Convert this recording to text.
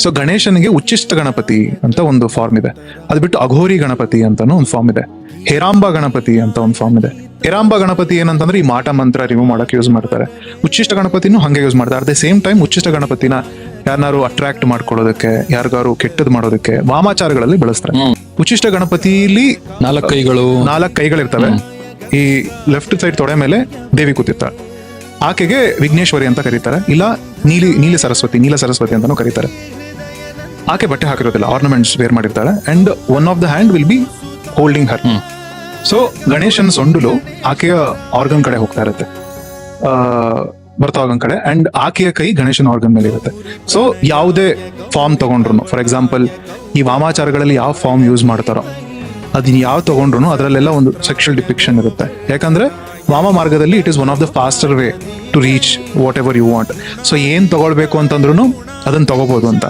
So ಗಣೇಶನಿಗೆ ಉಚ್ಚಿಷ್ಟ ಗಣಪತಿ ಅಂತ ಒಂದು ಫಾರ್ಮ್ ಇದೆ. ಅದು ಬಿಟ್ಟು ಅಘೋರಿ ಗಣಪತಿ ಅಂತಾನು ಒಂದು ಫಾರ್ಮ್ ಇದೆ. ಹೇರಾಂಬ ಗಣಪತಿ ಅಂತ ಒಂದು ಫಾರ್ಮ್ ಇದೆ. ಹೇರಾಂಬ ಗಣಪತಿ ಏನಂತಂದ್ರೆ ಈ ಮಾಟ ಮಂತ್ರ ರಿಮೂವ್ ಮಾಡಕ್ ಯೂಸ್ ಮಾಡ್ತಾರೆ. ಉಚ್ಚಿಷ್ಟ ಗಣಪತಿನೂ ಹಂಗೆ ಯೂಸ್ ಮಾಡ್ತಾರೆ. At the same time Ucchishta ಗಣಪತಿನ ಯಾರನ್ನಾರು ಅಟ್ರಾಕ್ಟ್ ಮಾಡ್ಕೊಳ್ಳೋದಕ್ಕೆ, ಯಾರಿಗಾರು ಕೆಟ್ಟದ್ ಮಾಡೋದಕ್ಕೆ ವಾಮಾಚಾರಗಳಲ್ಲಿ ಬಳಸ್ತಾರೆ. ಉಚ್ಚಿಷ್ಟ ಗಣಪತಿಲಿ 4 ಕೈಗಳು 4 ಕೈಗಳಿರ್ತವೆ. ಈ ಲೆಫ್ಟ್ ಸೈಡ್ ತೊಡೆ ಮೇಲೆ ದೇವಿ ಕೂತಿರ್ತಾಳೆ. ಆಕೆಗೆ ವಿಘ್ನೇಶ್ವರಿ ಅಂತ ಕರೀತಾರೆ, ಇಲ್ಲ ನೀಲ ಸರಸ್ವತಿ ಅಂತಾನು ಕರೀತಾರೆ. ಆಕೆ ಬಟ್ಟೆ ಹಾಕಿರೋದಿಲ್ಲ, ಆರ್ನಮೆಂಟ್ಸ್ ವೇರ್ ಮಾಡಿರ್ತಾಳೆ. And one of the hand will be holding her. So ಗಣೇಶನ್ ಸೊಂಡುಲು ಆಕೆಯ ಆರ್ಗನ್ ಕಡೆ ಹೋಗ್ತಾ ಇರುತ್ತೆ, ಬರ್ತಾ ಆರ್ಗನ್ ಕಡೆ. ಅಂಡ್ ಆಕೆಯ ಕೈ ಗಣೇಶನ ಆರ್ಗನ್ ಮೇಲೆ ಇರುತ್ತೆ. ಸೊ ಯಾವುದೇ ಫಾರ್ಮ್ ತಗೊಂಡ್ರು, ಫಾರ್ ಎಕ್ಸಾಂಪಲ್ ಈ ವಾಮಾಚಾರಗಳಲ್ಲಿ ಯಾವ ಫಾರ್ಮ್ ಯೂಸ್ ಮಾಡ್ತಾರೋ ಅದನ್ನ ಯಾವ ತಗೊಂಡ್ರು ಅದರಲ್ಲೆಲ್ಲ ಒಂದು ಸೆಕ್ಷುವಲ್ ಡಿಪಿಕ್ಷನ್ ಇರುತ್ತೆ. ಯಾಕಂದ್ರೆ ವಾಮ ಮಾರ್ಗದಲ್ಲಿ it is one of the faster way to reach what you want. So ಏನ್ ತಗೊಳ್ಬೇಕು ಅಂತಂದ್ರೂ ಅದನ್ನ ತಗೋಬಹುದು ಅಂತ.